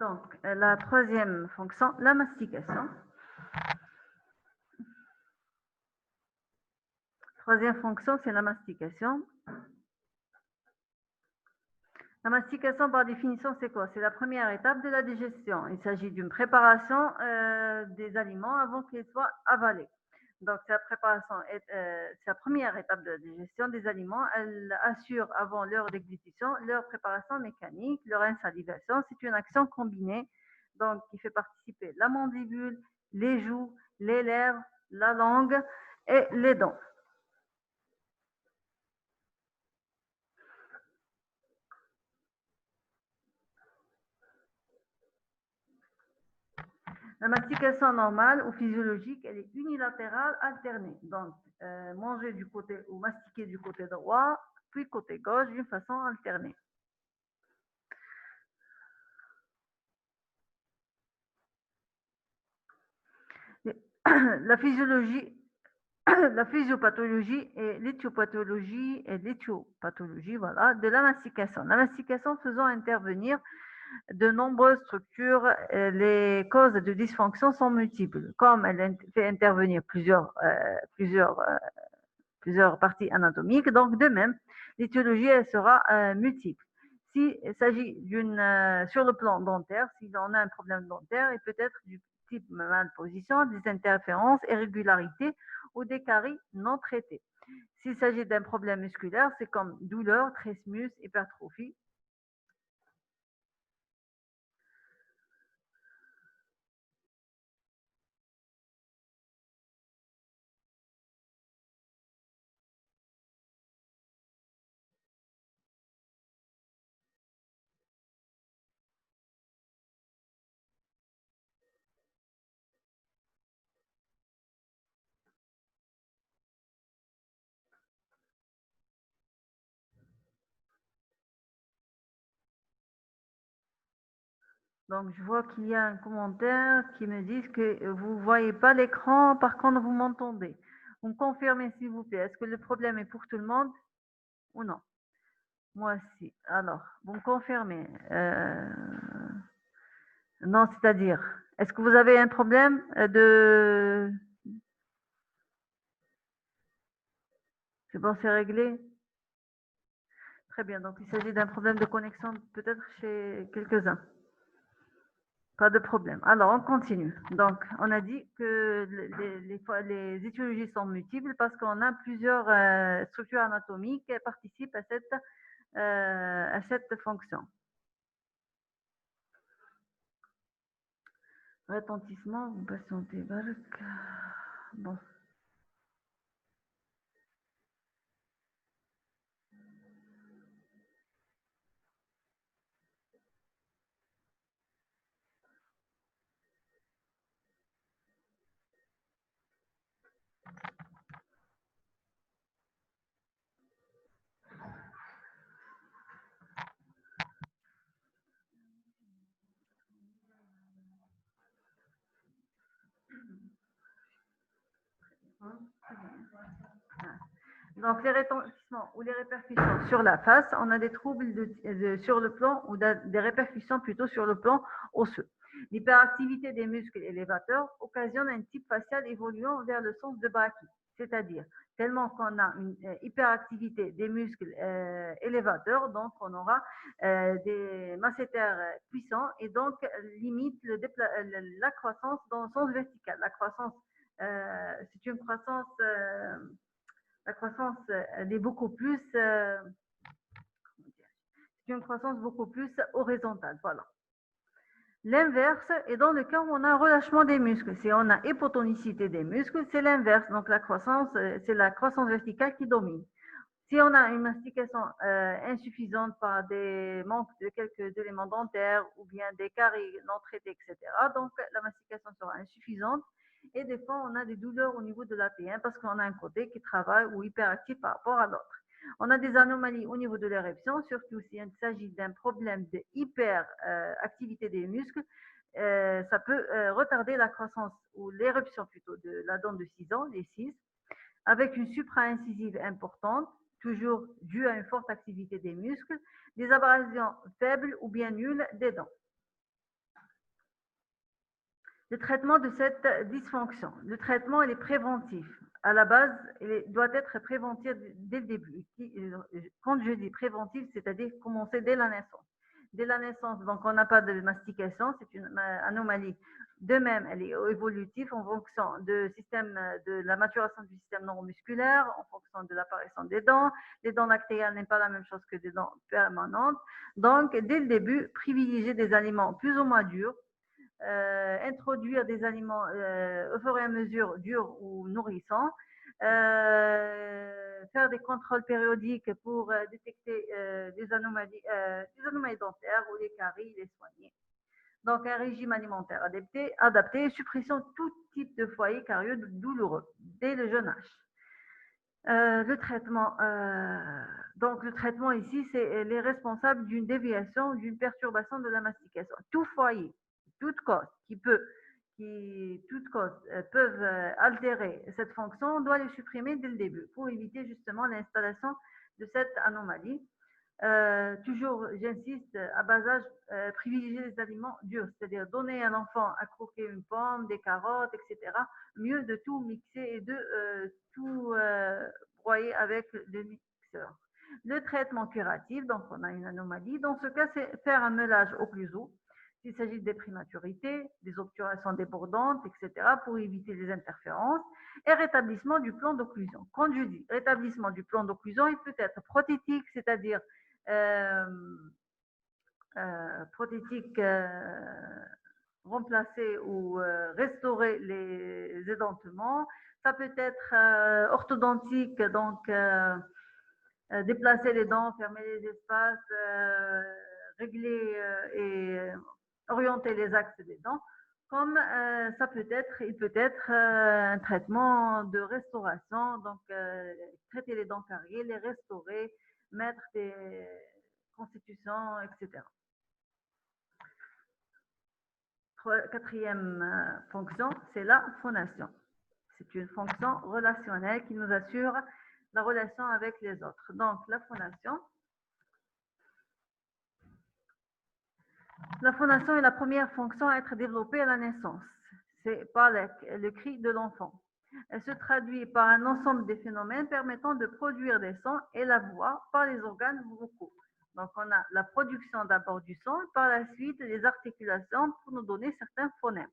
Donc, la troisième fonction, la mastication. Troisième fonction, c'est la mastication. La mastication, par définition, c'est quoi? C'est la première étape de la digestion. Il s'agit d'une préparation des aliments avant qu'ils soient avalés. Donc, c'est la première étape de la digestion des aliments. Elle assure avant leur déglutition, leur préparation mécanique, leur insalivation. C'est une action combinée, donc qui fait participer la mandibule, les joues, les lèvres, la langue et les dents. La mastication normale ou physiologique, elle est unilatérale, alternée. Donc, manger du côté ou mastiquer du côté droit, puis côté gauche, d'une façon alternée. La physiologie, la physiopathologie et l'éthiopathologie, voilà, de la mastication. La mastication faisant intervenir de nombreuses structures, les causes de dysfonction sont multiples. Comme elle fait intervenir plusieurs parties anatomiques, donc de même, l'étiologie elle sera multiple. S'il s'agit sur le plan dentaire, si on a un problème dentaire, il peut être du type malposition, des interférences, irrégularités ou des caries non traitées. S'il s'agit d'un problème musculaire, c'est comme douleur, trismus, hypertrophie. Donc, je vois qu'il y a un commentaire qui me dit que vous ne voyez pas l'écran, par contre, vous m'entendez. Vous me confirmez, s'il vous plaît, est-ce que le problème est pour tout le monde ou non? Moi aussi. Alors, vous me confirmez. Non, c'est-à-dire, est-ce que vous avez un problème de... C'est bon, c'est réglé? Très bien, donc il s'agit d'un problème de connexion peut-être chez quelques-uns. Pas de problème. Alors, on continue. Donc, on a dit que les étiologies sont multiples parce qu'on a plusieurs structures anatomiques qui participent à cette fonction. Retentissement, vous patientez. Bon. Donc, les retentissements ou les répercussions sur la face, on a des troubles sur le plan ou des répercussions plutôt sur le plan osseux. L'hyperactivité des muscles élévateurs occasionne un type facial évoluant vers le sens de brachie, c'est-à-dire tellement qu'on a une hyperactivité des muscles élévateurs, donc on aura des masséters puissants et donc limite la croissance dans le sens vertical. La croissance, c'est une croissance la croissance, elle est beaucoup plus, c'est une croissance beaucoup plus horizontale. Voilà. L'inverse est dans le cas où on a un relâchement des muscles. Si on a hypotonicité des muscles, c'est l'inverse. Donc la croissance, c'est la croissance verticale qui domine. Si on a une mastication insuffisante par des manques de quelques éléments dentaires ou bien des caries non traitées, etc., donc la mastication sera insuffisante. Et des fois, on a des douleurs au niveau de l'AT1 parce qu'on a un côté qui travaille ou hyperactif par rapport à l'autre. On a des anomalies au niveau de l'érection, surtout s'il s'agit d'un problème de hyperactivité des muscles. Ça peut retarder la croissance ou l'éruption plutôt de la dent de 6 ans, les 6, avec une supra-incisive importante, toujours due à une forte activité des muscles, des abrasions faibles ou bien nulles des dents. Le traitement de cette dysfonction. Le traitement, il est préventif. À la base, il doit être préventif dès le début. Quand je dis préventif, c'est-à-dire commencer dès la naissance. Dès la naissance, donc on n'a pas de mastication, c'est une anomalie. De même, elle est évolutive en fonction de la maturation du système neuromusculaire, en fonction de l'apparition des dents. Les dents lactéales n'est pas la même chose que des dents permanentes. Donc, dès le début, privilégier des aliments plus ou moins durs, introduire des aliments au fur et à mesure durs ou nourrissants, faire des contrôles périodiques pour détecter des anomalies dentaires ou les caries, les soigner. Donc, un régime alimentaire adapté, suppression de tout type de foyer carieux douloureux dès le jeune âge. Le traitement ici, c'est les responsables d'une déviation, d'une perturbation de la mastication. Tout foyer, toute cause peuvent altérer cette fonction, on doit les supprimer dès le début pour éviter justement l'installation de cette anomalie. Toujours, j'insiste, à bas âge, privilégier les aliments durs, c'est-à-dire donner à un enfant à croquer une pomme, des carottes, etc. Mieux de tout mixer et de tout broyer avec le mixeur. Le traitement curatif, donc on a une anomalie. Dans ce cas, c'est faire un meulage occlusaux. S'il s'agit des prématurités, des obturations débordantes, etc., pour éviter les interférences, et rétablissement du plan d'occlusion. Quand je dis rétablissement du plan d'occlusion, il peut être prothétique, c'est-à-dire prothétique, remplacer ou restaurer les édentements. Ça peut être orthodontique, donc déplacer les dents, fermer les espaces, régler et orienter les axes des dents. Comme il peut être un traitement de restauration, donc traiter les dents carriées, les restaurer, mettre des constitutions, etc. Quatrième fonction, c'est la phonation. C'est une fonction relationnelle qui nous assure la relation avec les autres. Donc, la phonation est la première fonction à être développée à la naissance. C'est par le cri de l'enfant. Elle se traduit par un ensemble de phénomènes permettant de produire des sons et la voix par les organes vocaux. Donc, on a la production d'abord du son, par la suite les articulations pour nous donner certains phonèmes.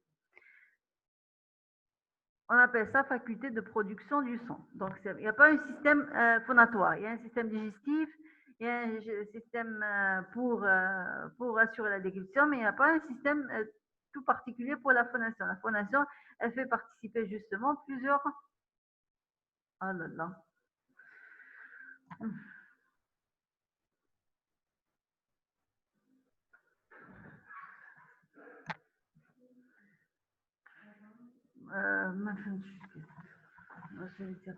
On appelle ça faculté de production du son. Donc, il n'y a pas un système phonatoire, il y a un système digestif, il y a un système pour assurer la déglutition, mais il n'y a pas un système tout particulier pour la phonation. La phonation, elle fait participer justement plusieurs... Oh là là. Je vais dire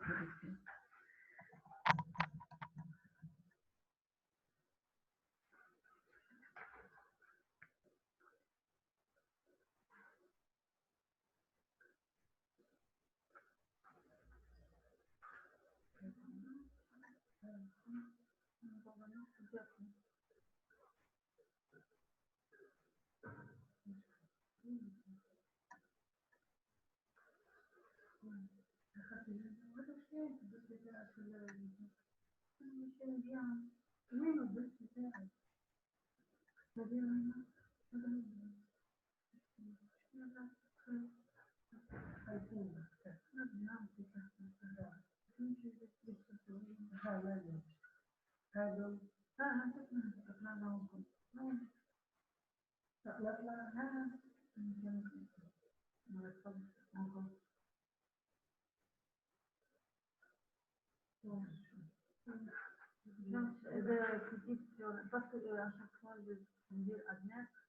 parce que à chaque fois, je dis admettre.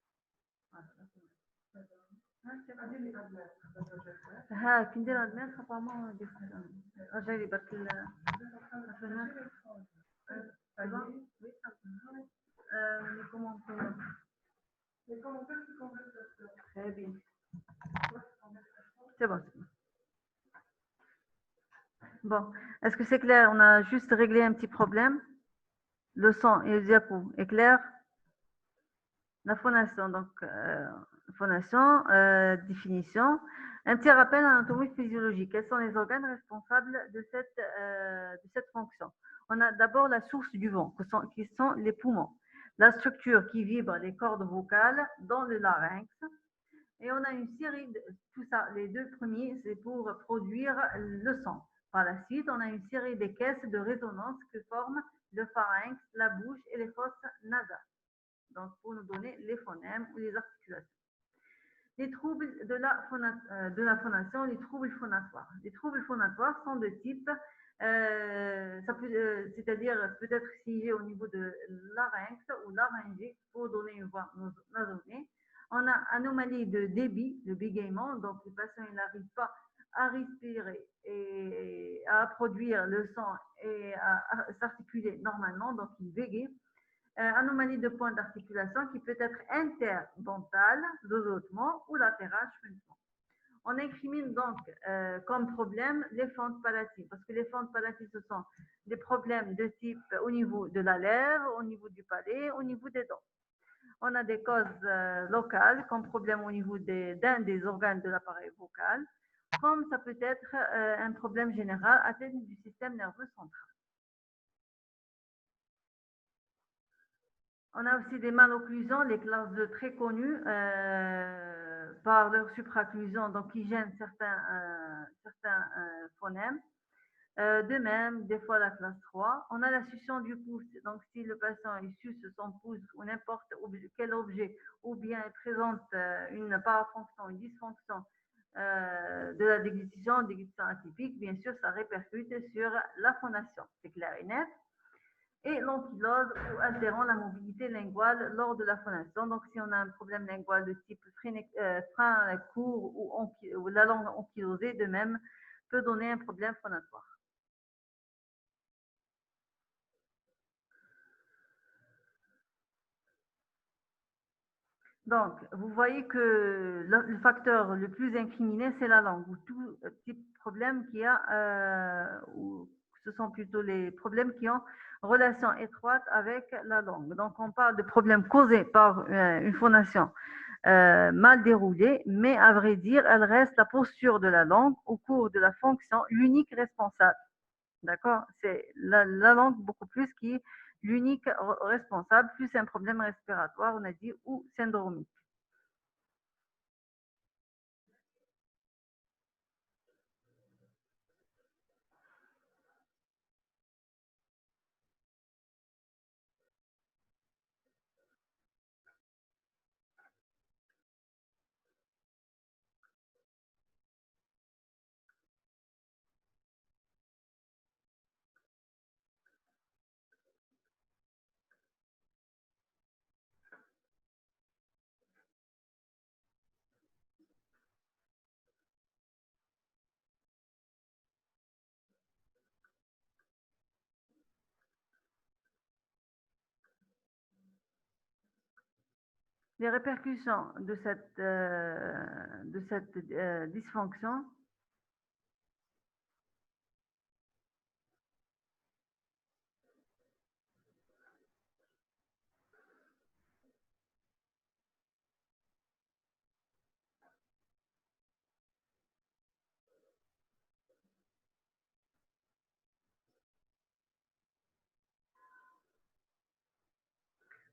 ها كي ندير admettre apparemment رجعي لي برك الفنان. Les commentaires. Très bien. C'est bon. Bon, est-ce que c'est clair? On a juste réglé un petit problème. Le son et le diapo est clair. La phonation, donc, Phonation, définition. Un petit rappel anatomie physiologique. Quels sont les organes responsables de cette fonction? On a d'abord la source du vent, qui sont les poumons. La structure qui vibre les cordes vocales dans le larynx. Et on a une série de tout ça. Les deux premiers, c'est pour produire le son. Par la suite, on a une série de caisses de résonance que forment le pharynx, la bouche et les fosses nasales. Donc, pour nous donner les phonèmes ou les articulations. Les troubles de la phonation, les troubles phonatoires. Les troubles phonatoires sont de type, c'est-à-dire peut-être siégé au niveau de larynx ou laryngé pour donner une voix nasonnée. On a anomalie de débit, le bégaiement, donc le patient n'arrive pas à respirer et à produire le son et à s'articuler normalement, donc il bégaye. Anomalie de point d'articulation qui peut être interdentale, zozotement, ou latérale, frontement. On incrimine donc comme problème les fentes palatives, parce que les fentes palatives, ce sont des problèmes de type au niveau de la lèvre, au niveau du palais, au niveau des dents. On a des causes locales comme problème au niveau d'un des organes de l'appareil vocal, comme ça peut être un problème général atteinte du système nerveux central. On a aussi des malocclusions, les classes 2 très connues par leur supracclusion, donc qui gênent certains phonèmes. De même, des fois la classe 3. On a la succion du pouce, donc si le patient il suce son pouce ou n'importe quel objet, ou bien il présente une parafonction, une dysfonction de la déglutition atypique, bien sûr, ça répercute sur la phonation, c'est clair et net. Et l'ankylose ou altérant la mobilité linguale lors de la phonation. Donc, si on a un problème lingual de type frein court ou la langue ankylosée, de même, peut donner un problème phonatoire. Donc, vous voyez que le facteur le plus incriminé, c'est la langue, ou tout petit problème qui a, ou ce sont plutôt les problèmes qui ont relation étroite avec la langue. Donc, on parle de problèmes causés par une phonation mal déroulée, mais à vrai dire, elle reste la posture de la langue au cours de la fonction l'unique responsable. D'accord? C'est la langue beaucoup plus qui est l'unique responsable, plus un problème respiratoire, on a dit, ou syndromique. Les répercussions de cette dysfonction,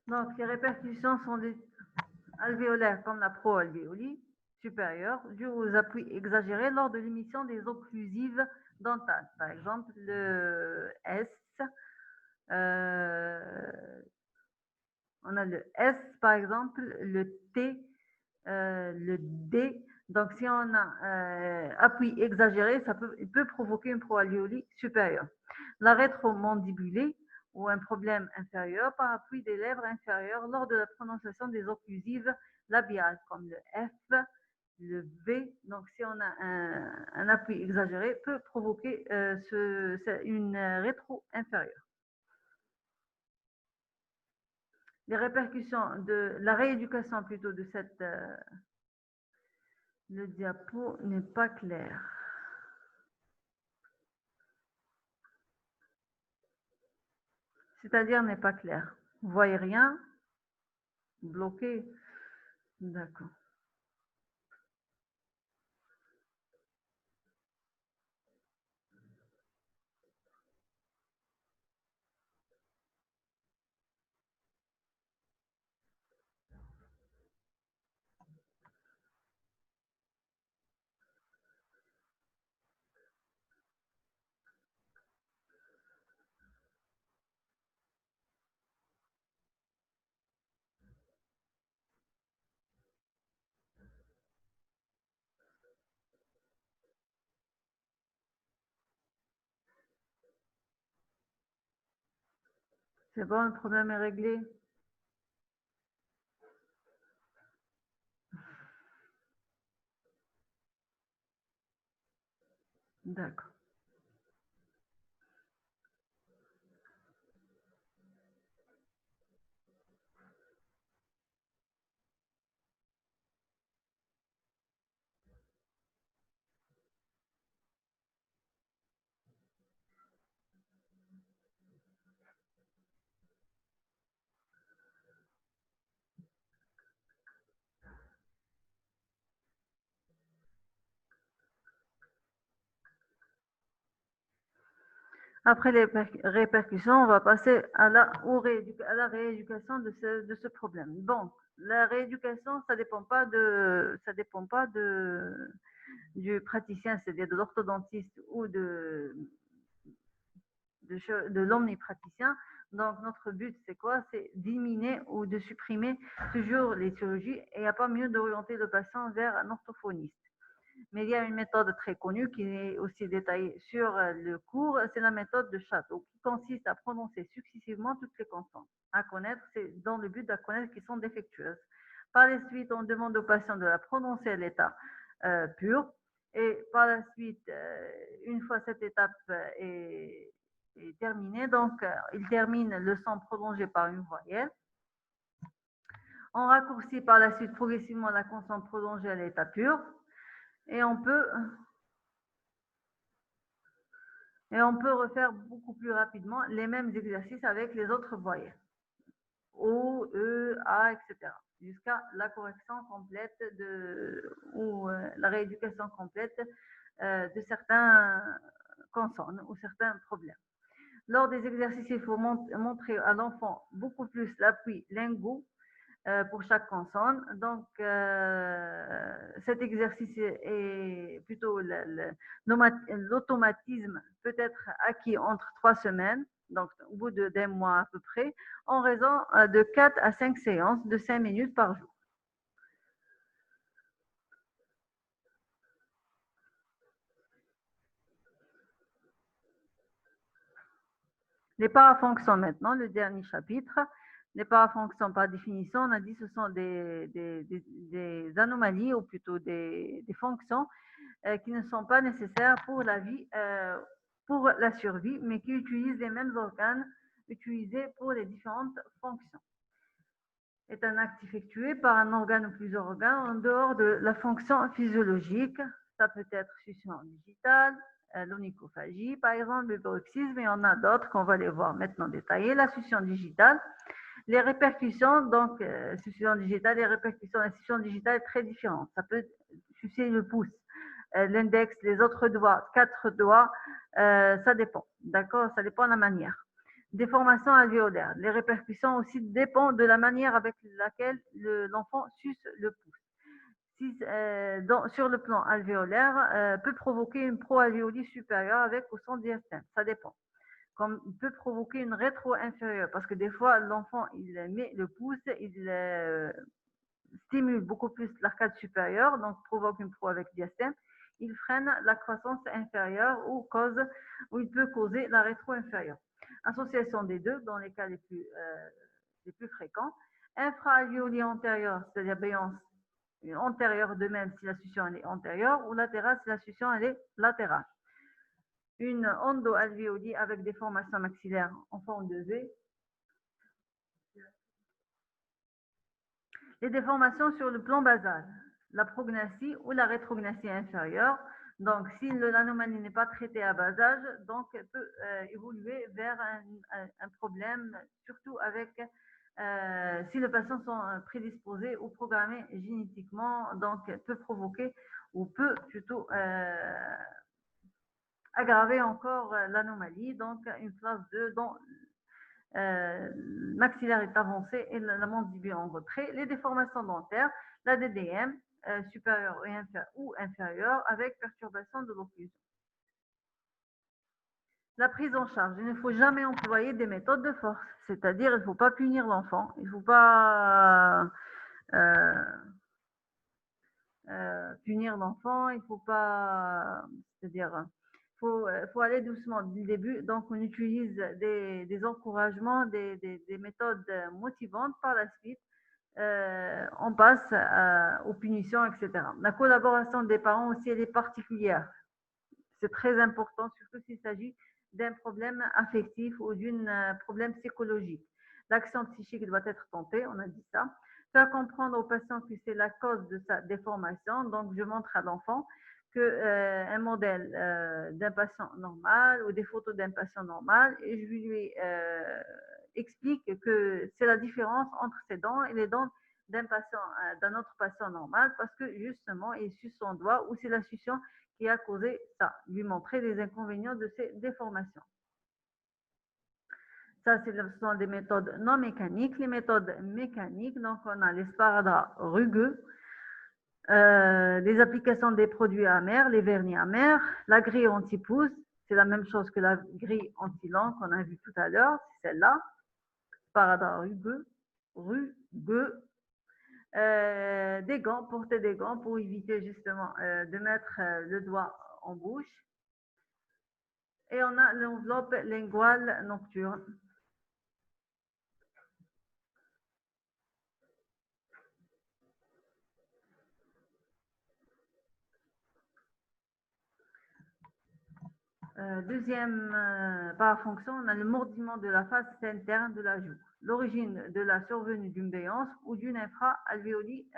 donc les répercussions sont des alvéolaires comme la proalvéolie supérieure, due aux appuis exagérés lors de l'émission des occlusives dentales. Par exemple, le S, euh, on a le S par exemple, le T, le D. Donc, si on a appui exagéré, il peut provoquer une proalvéolie supérieure. La rétromandibulée ou un problème inférieur par appui des lèvres inférieures lors de la prononciation des occlusives labiales, comme le F, le V. Donc, si on a un appui exagéré, peut provoquer une rétro-inférieure. Les répercussions de la rééducation plutôt de cette... le diapo n'est pas clair. C'est-à-dire n'est pas clair. Vous voyez rien? Bloqué? D'accord. D'accord. C'est bon, le problème est réglé? D'accord. Après les répercussions, on va passer à la rééducation de ce problème. Bon, la rééducation, ça dépend pas du praticien, c'est-à-dire de l'orthodontiste ou de l'omnipraticien. Donc, notre but, c'est quoi? C'est d'éliminer ou de supprimer toujours les chirurgies et il n'y a pas mieux d'orienter le patient vers un orthophoniste. Mais il y a une méthode très connue qui est aussi détaillée sur le cours, c'est la méthode de Château, qui consiste à prononcer successivement toutes les consonnes à connaître, c'est dans le but de connaître qui sont défectueuses. Par la suite, on demande au patient de la prononcer à l'état pur, et par la suite, une fois cette étape est terminée, donc il termine le son prolongé par une voyelle. On raccourcit par la suite progressivement la consonne prolongée à l'état pur, et on peut refaire beaucoup plus rapidement les mêmes exercices avec les autres voyelles. O, E, A, etc. Jusqu'à la correction complète ou la rééducation complète de certains consonnes ou certains problèmes. Lors des exercices, il faut montrer à l'enfant beaucoup plus l'appui linguaux pour chaque consonne. Donc, cet exercice est plutôt l'automatisme peut être acquis entre 3 semaines, donc au bout d'un mois à peu près, en raison de 4 à 5 séances de 5 minutes par jour. Les parafonctions maintenant, le dernier chapitre. Les parafonctions, par définition, on a dit que ce sont des anomalies ou plutôt des fonctions qui ne sont pas nécessaires pour la vie, pour la survie, mais qui utilisent les mêmes organes utilisés pour les différentes fonctions. Est un acte effectué par un organe ou plusieurs organes en dehors de la fonction physiologique. Ça peut être succion digitale, l'onychophagie, par exemple, le bruxisme, et on a d'autres qu'on va les voir maintenant détaillés. La succion digitale, les répercussions, donc, succion digitale, les répercussions de la succion digitale est très différente. Ça peut sucer le pouce, l'index, les autres doigts, 4 doigts, ça dépend. D'accord? Ça dépend de la manière. Déformation alvéolaire. Les répercussions aussi dépendent de la manière avec laquelle l'enfant suce le pouce. Si, sur le plan alvéolaire, peut provoquer une proalvéolie supérieure avec ou sans diastème. Ça dépend. Comme il peut provoquer une rétro-inférieure, parce que des fois, l'enfant, il met le pouce, il stimule beaucoup plus l'arcade supérieure, donc provoque une pro avec diastème. Il freine la croissance inférieure ou il peut causer la rétro-inférieure. Association des deux dans les cas les plus fréquents. Infra-alvéolie antérieure, c'est-à-dire béance antérieure de même si la succion elle est antérieure, ou latérale si la succion elle est latérale. Une endo-alvéolie avec des formations maxillaires en forme de V. Les déformations sur le plan basal, la prognathie ou la rétrognathie inférieure. Donc, si l'anomalie n'est pas traitée à bas âge, donc elle peut évoluer vers un problème, surtout avec si les patients sont prédisposés ou programmés génétiquement, donc peut provoquer ou peut plutôt aggraver encore l'anomalie, donc une phase 2 dont maxillaire est avancé et la mandibule en retrait. Les déformations dentaires, la DDM supérieure ou inférieure avec perturbation de l'occlusion. La prise en charge, il ne faut jamais employer des méthodes de force, c'est-à-dire il ne faut pas punir l'enfant, il ne faut pas punir l'enfant, il ne faut pas, c'est-à-dire faut aller doucement du début. Donc, on utilise des encouragements, des méthodes motivantes. Par la suite, on passe aux punitions, etc. La collaboration des parents aussi, elle est particulière. C'est très important, surtout s'il s'agit d'un problème affectif ou d'un problème psychologique. L'action psychique doit être tentée, on a dit ça. Faire comprendre au patient que c'est la cause de sa déformation. Donc, je montre à l'enfant que un modèle d'un patient normal ou des photos d'un patient normal et je lui explique que c'est la différence entre ses dents et les dents d'un patient, d'un autre patient normal parce que justement, il suce son doigt ou c'est la succion qui a causé ça, lui montrer les inconvénients de ces déformations. Ça, ce sont des méthodes non mécaniques. Les méthodes mécaniques, donc on a les sparadraps rugueux, les applications des produits amers, les vernis amers, la grille anti-pouce, c'est la même chose que la grille anti-langue qu'on a vu tout à l'heure, c'est celle-là, sparadrap rugueux, des gants, porter des gants pour éviter justement de mettre le doigt en bouche. Et on a l'enveloppe linguale nocturne. Deuxième parafonction, on a le mordiment de la face interne de la joue. L'origine de la survenue d'une béance ou d'une infra-alvéolie,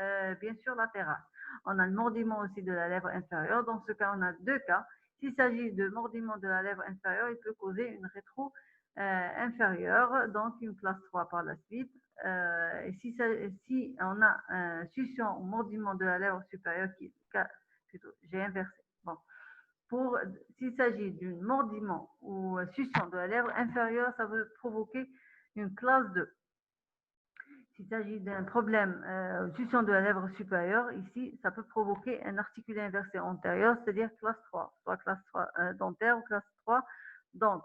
bien sûr latérale. On a le mordiment aussi de la lèvre inférieure. Dans ce cas, on a deux cas. S'il s'agit de mordiment de la lèvre inférieure, il peut causer une rétro inférieure, donc une classe 3 par la suite. Et si on a un succion ou mordiment de la lèvre supérieure, plutôt, j'ai inversé. Bon. S'il s'agit d'un mordiment ou succion de la lèvre inférieure, ça peut provoquer une classe 2. S'il s'agit d'un problème succion de la lèvre supérieure, ici, ça peut provoquer un articulé inversé antérieur, c'est-à-dire classe 3, soit classe 3 dentaire ou classe 3 d'ongle.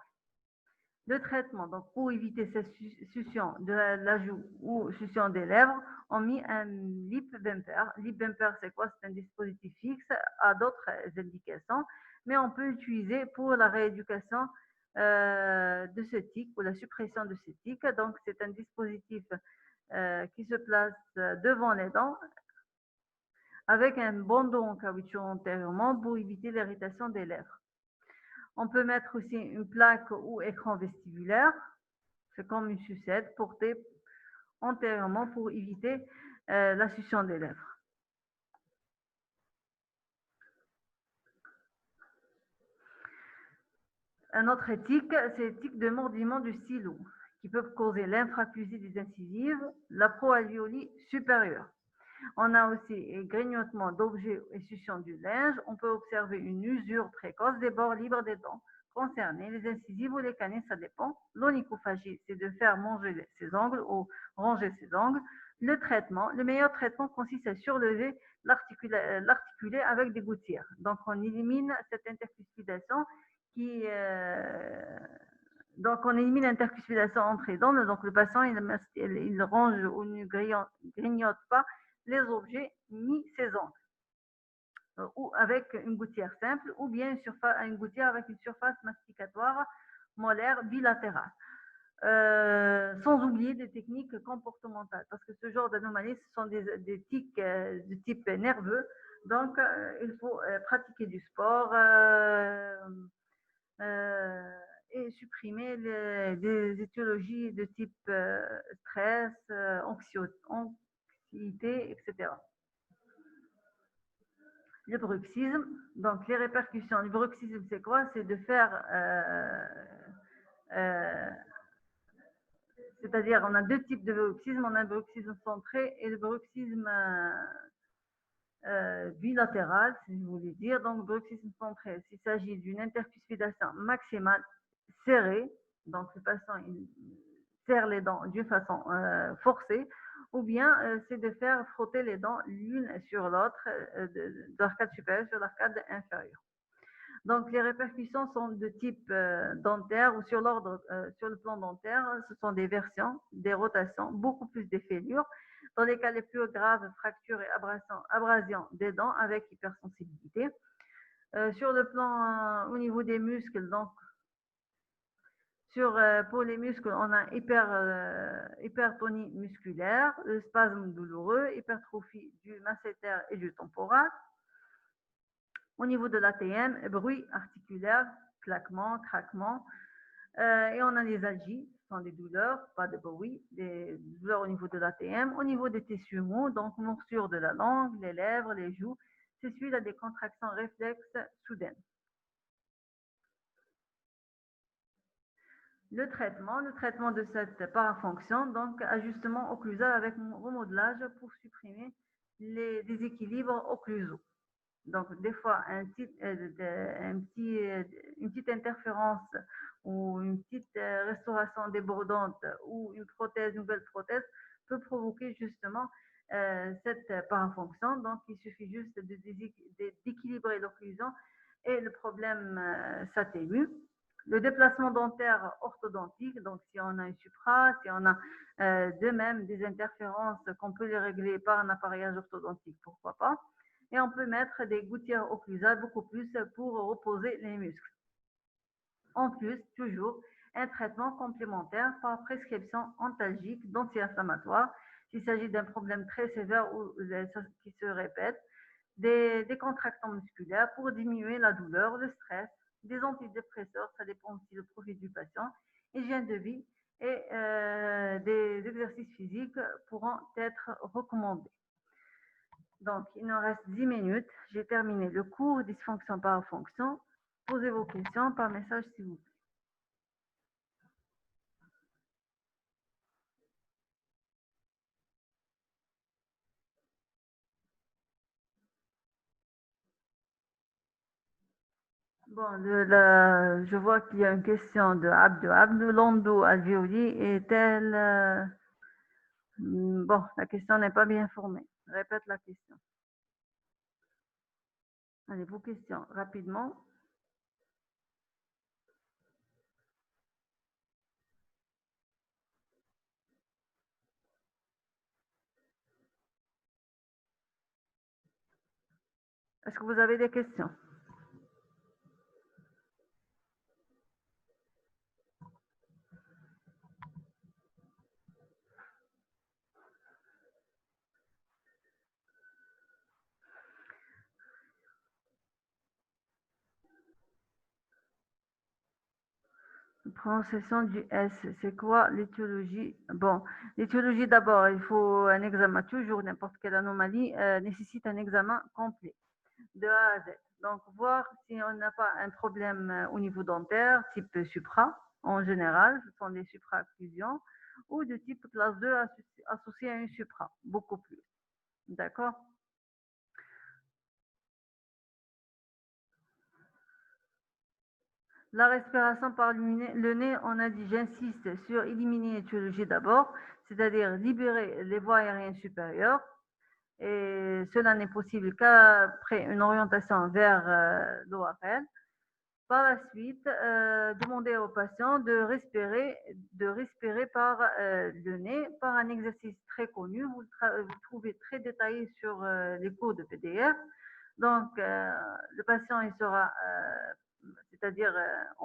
Le traitement, donc pour éviter cette succion de la joue ou succion des lèvres, on met un lip bumper. Lip bumper, c'est quoi? C'est un dispositif fixe à d'autres indications, mais on peut l'utiliser pour la rééducation de ce tic, ou la suppression de ce tic. Donc, c'est un dispositif qui se place devant les dents avec un bandeau en caoutchouc antérieurement pour éviter l'irritation des lèvres. On peut mettre aussi une plaque ou écran vestibulaire. C'est comme une sucette portée antérieurement pour éviter la succion des lèvres. Un autre tic, c'est le tic de mordiment du stylo, qui peuvent causer l'infraclusie des incisives, la proalvéolie supérieure. On a aussi grignotement d'objets et succion du linge. On peut observer une usure précoce des bords libres des dents concernées, les incisives ou les canines, ça dépend. L'onychophagie, c'est de faire manger ses ongles ou ranger ses ongles. Le meilleur traitement consiste à surlever l'articulé avec des gouttières. Donc, on élimine cette intercuspidation qui... donc, on élimine l'intercuspidation entre les dents. Donc, le patient, il range ou ne grignote pas les objets ni ses ongles, ou avec une gouttière simple, ou bien une gouttière avec une surface masticatoire molaire bilatérale. Sans oublier des techniques comportementales, parce que ce genre d'anomalies, ce sont des tics de type nerveux, donc il faut pratiquer du sport et supprimer des étiologies de type stress, anxiété, etc. Le bruxisme, donc les répercussions du bruxisme, c'est quoi? C'est de faire, euh, c'est-à-dire on a deux types de bruxisme, on a le bruxisme centré et le bruxisme bilatéral, si vous voulez dire. Donc, bruxisme centré, s'il s'agit d'une intercuspidation maximale serrée, donc le patient il serre les dents d'une façon forcée, ou bien c'est de faire frotter les dents l'une sur l'autre, de l'arcade supérieure sur l'arcade inférieure. Donc, les répercussions sont de type dentaire ou sur le plan dentaire, ce sont des versions, des rotations, beaucoup plus des fêlures. Dans les cas les plus graves, fractures et abrasions des dents avec hypersensibilité. Sur le plan au niveau des muscles, donc pour les muscles, on a hypertonie musculaire, le spasme douloureux, hypertrophie du masséter et du temporal. Au niveau de l'ATM, bruit articulaire, claquement, craquement. Et on a les algies, ce sont des douleurs, pas de bruit, des douleurs au niveau de l'ATM. Au niveau des tissus mous, donc morsure de la langue, les lèvres, les joues, c'est suite à des contractions réflexes soudaines. Le traitement de cette parafonction, donc ajustement occlusal avec remodelage pour supprimer les déséquilibres occlusaux. Donc, des fois, une petite interférence ou une petite restauration débordante ou une nouvelle prothèse peut provoquer justement cette parafonction. Donc, il suffit juste d'équilibrer l'occlusion et le problème s'atténue. Le déplacement dentaire orthodontique, donc si on a un supra, si on a de même des interférences qu'on peut les régler par un appareillage orthodontique, pourquoi pas. Et on peut mettre des gouttières occlusales beaucoup plus pour reposer les muscles. En plus, toujours, un traitement complémentaire par prescription antalgique d'anti-inflammatoire s'il s'agit d'un problème très sévère ou qui se répète, des contractions musculaires pour diminuer la douleur, le stress, des antidépresseurs, ça dépend aussi du profil du patient, hygiène de vie et des exercices physiques pourront être recommandés. Donc, il nous reste 10 minutes. J'ai terminé le cours dysfonction par fonction. Posez vos questions par message, s'il vous plaît. Bon, je vois qu'il y a une question de Abdou. Abdou Londo Alvéoli est-elle... bon, la question n'est pas bien formée. Répète la question. Allez, vos questions, rapidement. Est-ce que vous avez des questions? Prononciation du S, c'est quoi l'étiologie? Bon, l'étiologie d'abord, il faut un examen, toujours n'importe quelle anomalie nécessite un examen complet, de A à Z. Donc, voir si on n'a pas un problème au niveau dentaire, type supra, en général, ce sont des supra-occlusions, ou de type classe 2 associé à une supra, beaucoup plus. D'accord? La respiration par le nez, on a dit, j'insiste sur éliminer l'étiologie d'abord, c'est-à-dire libérer les voies aériennes supérieures. Et cela n'est possible qu'après une orientation vers l'ORL. Par la suite, demander au patient de respirer par le nez par un exercice très connu. Vous trouvez très détaillé sur les cours de PDF. Donc, le patient, il sera, c'est-à-dire,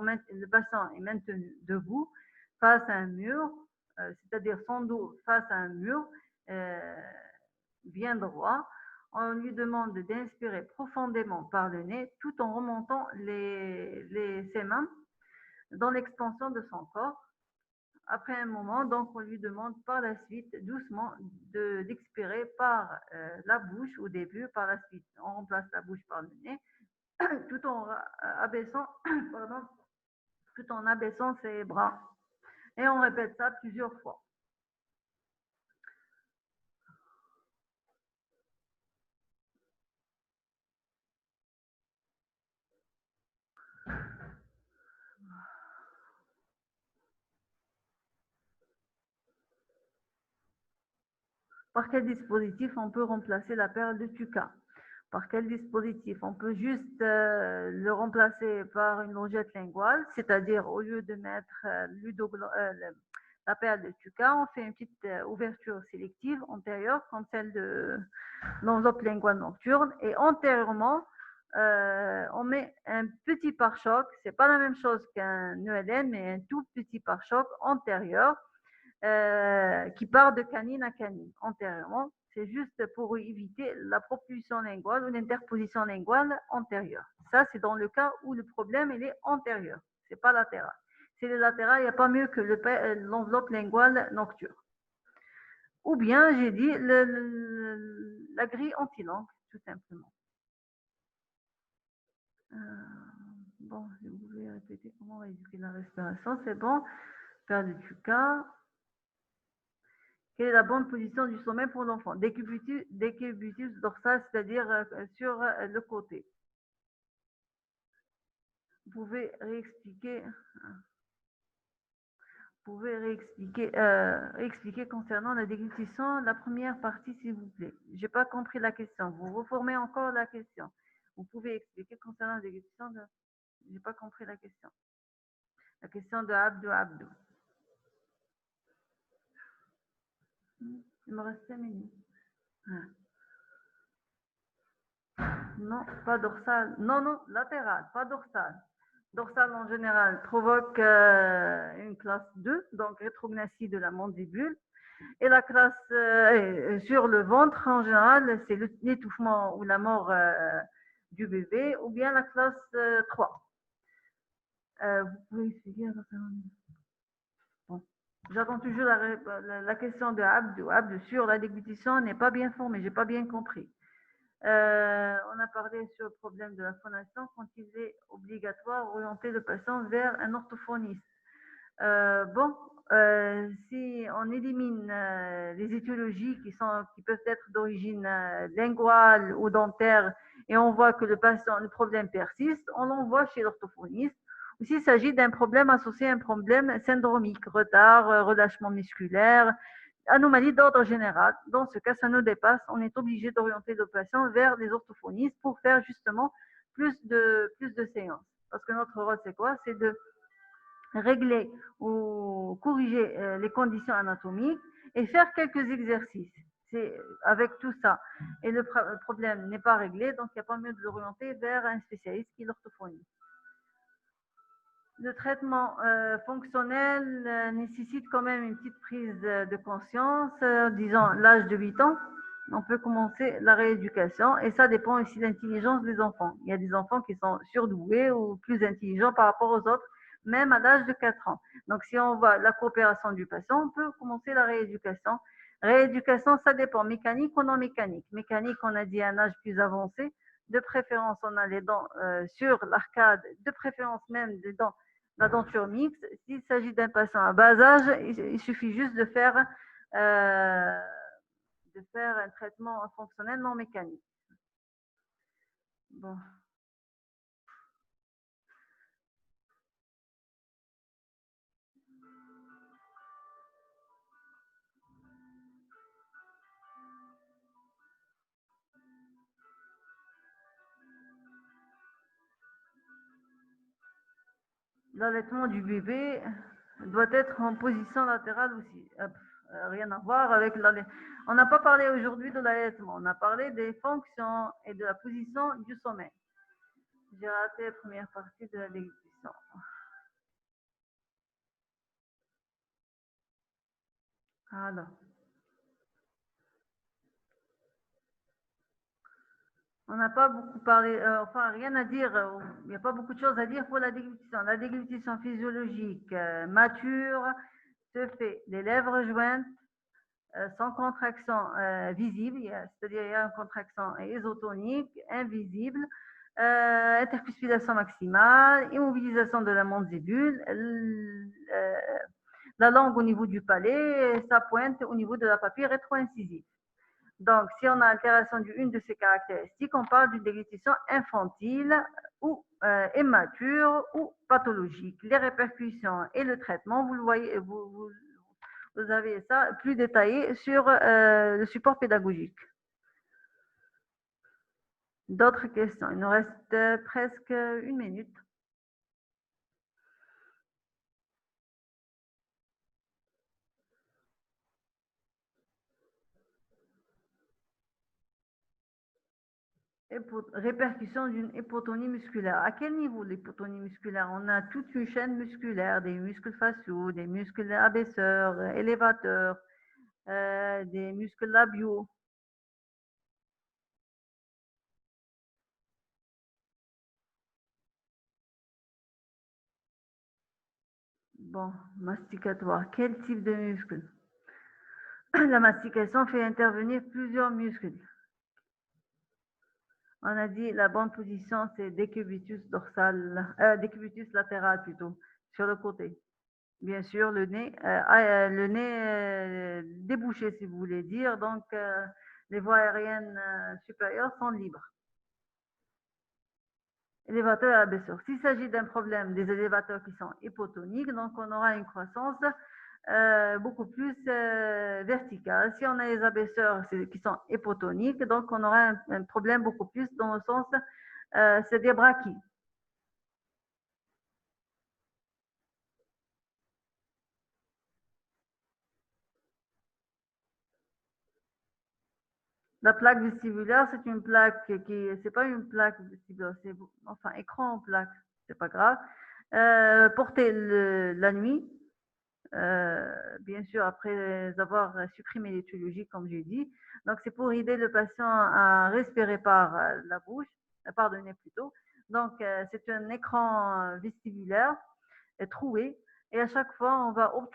le patient est maintenu debout face à un mur, c'est-à-dire son dos face à un mur, bien droit. On lui demande d'inspirer profondément par le nez tout en remontant ses mains dans l'extension de son corps. Après un moment, donc, on lui demande par la suite doucement d'expirer par la bouche au début. Par la suite, on remplace la bouche par le nez tout en abaissant, pardon, tout en abaissant ses bras. Et on répète ça plusieurs fois. Par quel dispositif on peut remplacer la perle de Tuca? Par quel dispositif? On peut juste le remplacer par une longette linguale, c'est-à-dire au lieu de mettre la perle de Tuca, on fait une petite ouverture sélective antérieure, comme celle de l'enveloppe linguale nocturne, et antérieurement, on met un petit pare-choc. C'est pas la même chose qu'un ELN, mais un tout petit pare-choc antérieur qui part de canine à canine antérieurement. C'est juste pour éviter la propulsion linguale ou l'interposition linguale antérieure. Ça, c'est dans le cas où le problème il est antérieur, c'est pas latéral. Si le latéral, il n'y a pas mieux que l'enveloppe linguale nocturne. Ou bien, j'ai dit, la grille anti-langue, tout simplement. Euh, bon, si vous pouvez répéter comment éduquer la respiration, c'est bon. Faire du QK. Quelle est la bonne position du sommet pour l'enfant? Décubitus dorsal, c'est-à-dire sur le côté. Vous pouvez réexpliquer, réexpliquer concernant la déglutition, la première partie, s'il vous plaît. J'ai pas compris la question. Vous reformez encore la question. Vous pouvez expliquer concernant la déglutition. J'ai pas compris la question. La question de Abdou. Il me reste 5 minutes. Non, pas dorsal. Non, latéral, pas dorsal. Dorsal en général provoque une classe 2, donc rétrognathie de la mandibule. Et la classe sur le ventre en général, c'est l'étouffement ou la mort du bébé, ou bien la classe 3. Vous pouvez expliquer bon. J'attends toujours la question de Abdou. Abdou sur la déglutition n'est pas bien formée, j'ai pas bien compris. On a parlé sur le problème de la phonation quand il est obligatoire d'orienter le patient vers un orthophoniste. Bon, si on élimine les étiologies qui peuvent être d'origine linguale ou dentaire et on voit que le problème persiste, on l'envoie chez l'orthophoniste. Ou s'il s'agit d'un problème associé à un problème syndromique, retard, relâchement musculaire, anomalie d'ordre général. Dans ce cas, ça nous dépasse. On est obligé d'orienter le patient vers les orthophonistes pour faire justement plus de séances. Parce que notre rôle, c'est quoi? C'est de régler ou corriger les conditions anatomiques et faire quelques exercices. C'est avec tout ça. Et le problème n'est pas réglé, donc il n'y a pas mieux de l'orienter vers un spécialiste qui est l'orthophonie. Le traitement fonctionnel nécessite quand même une petite prise de conscience. Disons, l'âge de 8 ans, on peut commencer la rééducation et ça dépend aussi de l'intelligence des enfants. Il y a des enfants qui sont surdoués ou plus intelligents par rapport aux autres, même à l'âge de 4 ans. Donc, si on voit la coopération du patient, on peut commencer la rééducation. Rééducation, ça dépend, mécanique ou non mécanique. Mécanique, on a dit à un âge plus avancé. De préférence, on a les dents sur l'arcade, de préférence même des dents la denture mixte. S'il s'agit d'un patient à bas âge, il suffit juste euh, de faire un traitement fonctionnel non mécanique. Bon. L'allaitement du bébé doit être en position latérale aussi. Rien à voir avec l'allaitement. On n'a pas parlé aujourd'hui de l'allaitement, on a parlé des fonctions et de la position du sommeil. J'ai raté la première partie de la déglutition. Alors, on n'a pas beaucoup parlé, enfin rien à dire, il n'y a pas beaucoup de choses à dire pour la déglutition. La déglutition physiologique mature se fait les lèvres jointes sans contraction visible, c'est-à-dire il y a une contraction ésotonique, invisible, intercuspidation maximale, immobilisation de la mandibule, la langue au niveau du palais, sa pointe au niveau de la papille rétro-incisive. Donc, si on a altération d'une de ces caractéristiques, on parle d'une déglutition infantile ou immature ou pathologique. Les répercussions et le traitement, vous le voyez, vous avez ça plus détaillé sur le support pédagogique. D'autres questions? Il nous reste presque une minute. répercussion d'une hypotonie musculaire. À quel niveau l'hypotonie musculaire? On a toute une chaîne musculaire, des muscles faciaux, des muscles abaisseurs, élévateurs, des muscles labiaux. Bon, masticatoire. Quel type de muscle? La mastication fait intervenir plusieurs muscles. On a dit la bonne position, c'est décubitus dorsal, décubitus latéral plutôt, sur le côté. Bien sûr, le nez débouché, si vous voulez dire. Donc, les voies aériennes supérieures sont libres. Élévateur et abaisseur. S'il s'agit d'un problème des élévateurs qui sont hypotoniques, donc on aura une croissance beaucoup plus verticale. Si on a les abaisseurs qui sont hypotoniques, donc on aura un problème beaucoup plus dans le sens, c'est des brachies. La plaque vestibulaire, c'est une plaque c'est pas une plaque vestibulaire, c'est enfin écran en plaque, c'est pas grave. Porter la nuit, bien sûr après avoir supprimé l'étiologie comme j'ai dit. Donc c'est pour aider le patient à respirer par la bouche, par le nez plutôt. Donc c'est un écran vestibulaire troué et à chaque fois on va